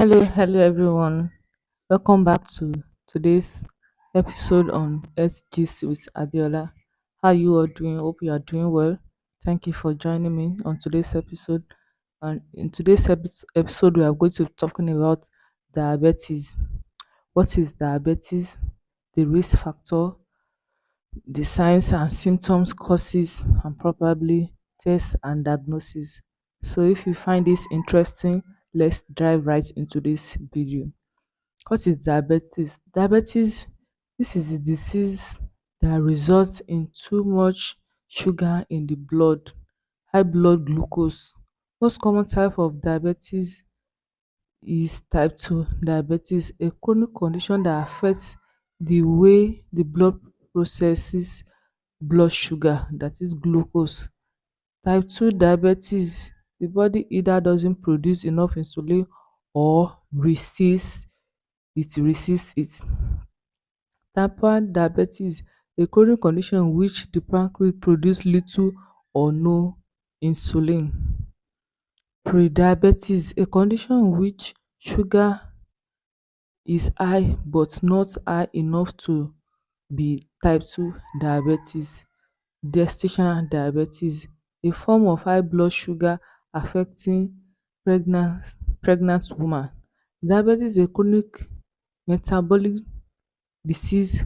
Hello everyone. Welcome back to today's episode on SGs with Adiola. How you all doing? Hope you are doing well. Thank you for joining me on today's episode. And in today's episode, we are going to be talking about diabetes. What is diabetes? The risk factor, the signs and symptoms, causes, and probably tests and diagnosis. So, if you find this interesting, let's dive right into this video. What is diabetes? Diabetes, this is a disease that results in too much sugar in the blood, high blood glucose. Most common type of diabetes is type 2 diabetes, a chronic condition that affects the way the blood processes blood sugar, that is glucose. Type 2 diabetes, the body either doesn't produce enough insulin or resists it. Type 1 diabetes, a chronic condition in which the pancreas produce little or no insulin. Prediabetes, a condition in which sugar is high but not high enough to be type 2 diabetes. Gestational diabetes, a form of high blood sugar affecting pregnant pregnant woman. Diabetes is a chronic metabolic disease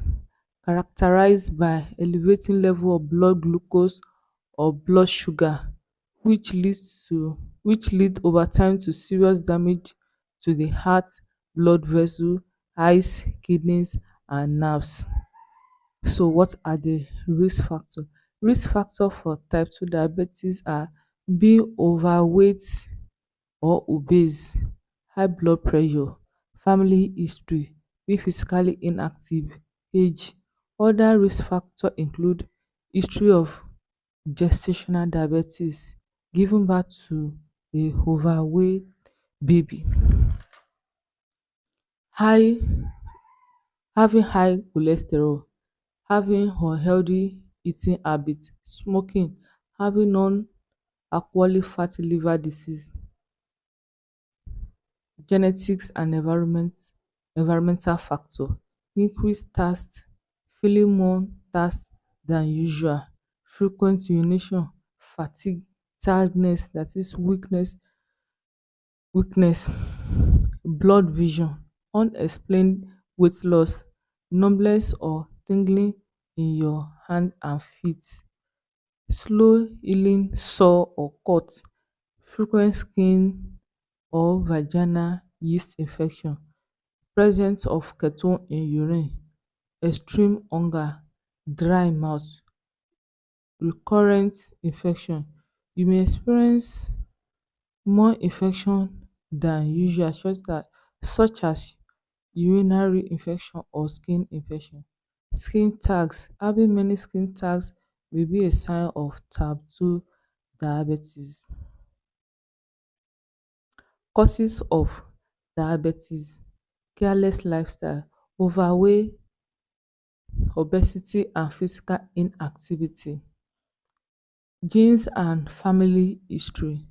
characterized by elevating level of blood glucose or blood sugar, which lead over time to serious damage to the heart, blood vessel, eyes, kidneys and nerves. So what are the risk factors? Risk factor for type 2 diabetes are being overweight or obese, high blood pressure, family history, being physically inactive, age. Other risk factors include history of gestational diabetes, giving birth to a overweight baby, high having high cholesterol, having unhealthy eating habit, smoking, having non-alcoholic fatty liver disease, genetics and environmental factor, increased thirst, feeling more thirst than usual, frequent urination, fatigue, tiredness, that is weakness, blurred vision, unexplained weight loss, numbness or tingling in your hand and feet, slow healing sore or cut, frequent skin or vaginal yeast infection, presence of ketone in urine, extreme hunger, dry mouth, recurrent infection. You may experience more infection than usual such as urinary infection or skin infection. Skin tags. Having many skin tags may be a sign of type 2 diabetes. Causes of diabetes: careless lifestyle, overweight, obesity and physical inactivity. Genes and family history.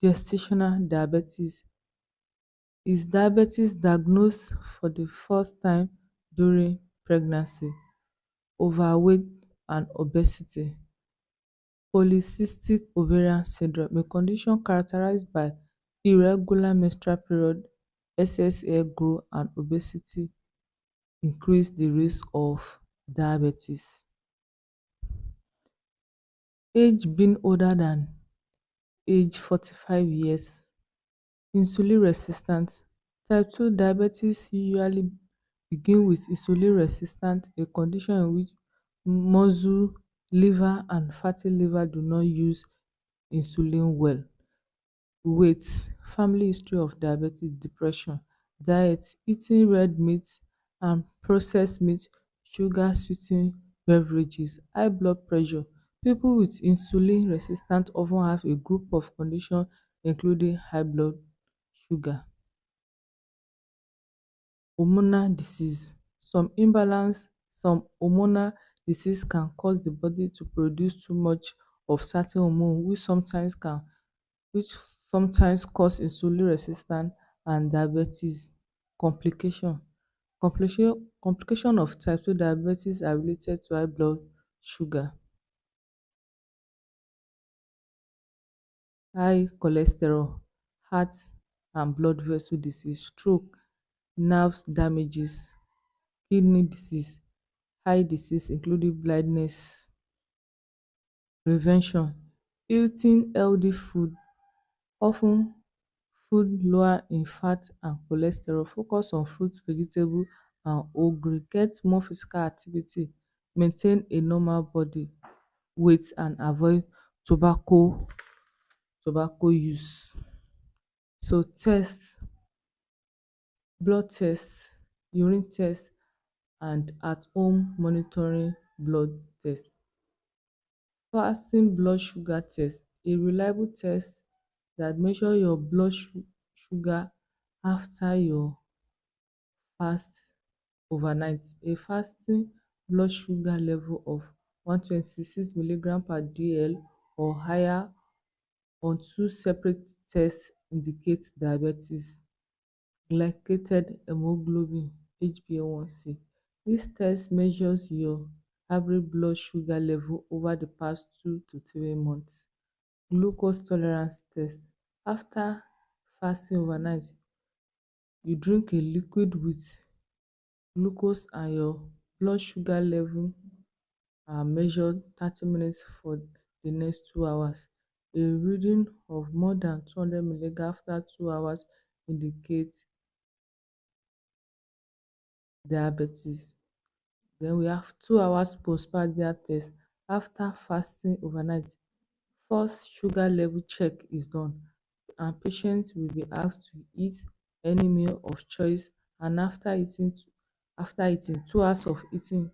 Gestational diabetes: is diabetes diagnosed for the first time during pregnancy? Overweight and obesity. Polycystic ovarian syndrome, a condition characterized by irregular menstrual period, excess hair growth and obesity increase the risk of diabetes. Age: being older than age 45 years. Insulin resistant. Type 2 diabetes usually begin with insulin resistant, a condition in which muscle, liver and fatty liver do not use insulin well. Weight: family history of diabetes, depression. Diet: eating red meat and processed meat, sugar sweetened beverages. High blood pressure: people with insulin resistance often have a group of conditions including high blood sugar. Hormonal disease: some hormonal disease can cause the body to produce too much of certain hormone which sometimes cause insulin resistance and diabetes complication. Complication of type 2 diabetes are related to high blood sugar, high cholesterol, heart and blood vessel disease, stroke, nerves damages, kidney disease, eye disease including blindness. Prevention: eating healthy food, of ten food lower in fat and cholesterol, focus on fruits, vegetables and whole grain, get more physical activity, maintain a normal body weight and avoid tobacco use. So blood test, urine test and at home monitoring blood test. Fasting blood sugar test, a reliable test that measure your blood sugar after your fast overnight. A fasting blood sugar level of 126 milligram per dl or higher on two separate tests indicate diabetes. Glycated hemoglobin (HbA1c). This test measures your average blood sugar level over the past 2 to 3 months. Glucose tolerance test. After fasting overnight, you drink a liquid with glucose and your blood sugar level are measured 30 minutes for the next 2 hours. A reading of more than 200 milligram after 2 hours indicates diabetes. Then we have 2 hours postprandial test. After fasting overnight, first sugar level check is done and patients will be asked to eat any meal of choice, and after eating 2 hours of eating,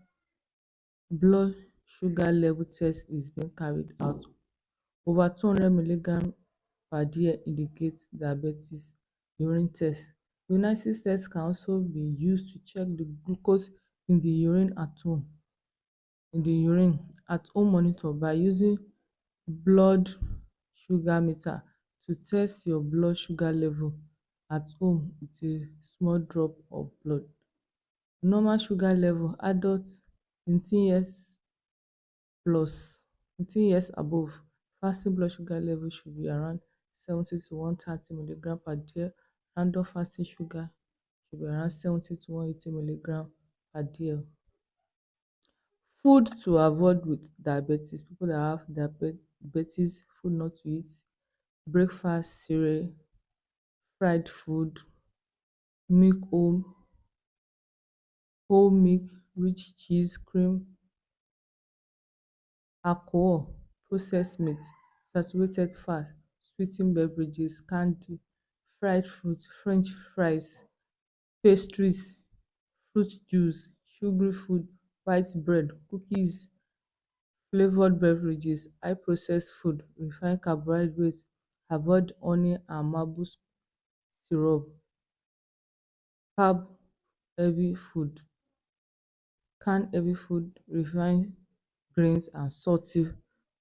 blood sugar level test is being carried out. Over 200 milligram per dl indicates diabetes. Urine test. Urinalysis test can also be used to check the glucose in the urine at home monitor by using blood sugar meter to test your blood sugar level at home with a small drop of blood. Normal sugar level: adult 18 years plus 18 years above, fasting blood sugar level should be around 70 to 130 milligram per dl. Adult fasting sugar should be around 70 to 180 milligram per dl. Food to avoid with diabetes: people that have diabetes, food not to eat: breakfast cereal, fried food, milk whole milk, rich cheese, cream, alcohol, processed meat, saturated fat, sweetened beverages, candy, fried fruit, french fries, pastries, fruit juice, sugary food, white bread, cookies, flavoured beverages, high processed food, refined carbohydrates, avoid honey and maple syrup, carb heavy food, canned heavy food, refined grains and salty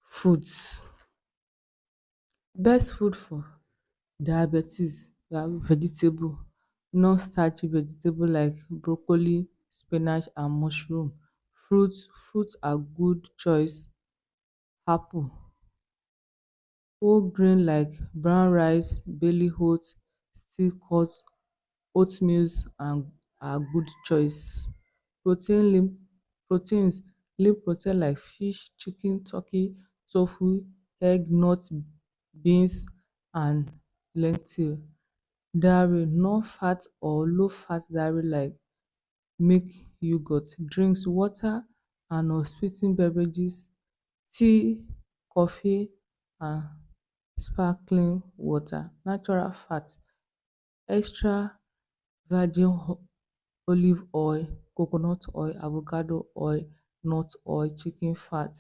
foods. Best food for diabetes: we have vegetable, non-starchy vegetable like broccoli, spinach and mushroom. Fruits are good choice: apple. Whole grain like brown rice, barley oats, steel cut oatmeals and are good choice. Proteins: lean protein like fish, chicken, turkey, tofu, egg, nuts, beans and lentil. Dairy: non-fat or low-fat dairy like milk, yoghurt. Drinks: water and unsweetened beverages, tea, coffee and sparkling water. Natural fat: extra virgin olive oil, coconut oil, avocado oil, nut oil, chicken fat,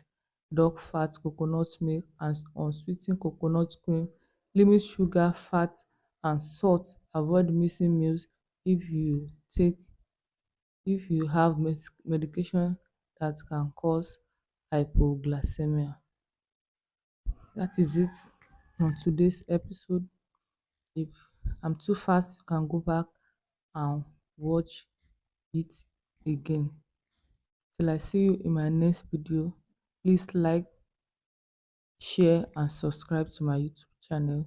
duck fat, coconut milk and unsweetened coconut cream. Limit sugar, fat and salt. Avoid missing meals if you take if you have medication that can cause hypoglycemia. That is it on today's episode. If I'm too fast, you can go back and watch it again. Till I see you in my next video, please like, share and subscribe to my YouTube channel.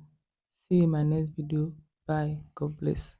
See you in my next video. Bye. God bless.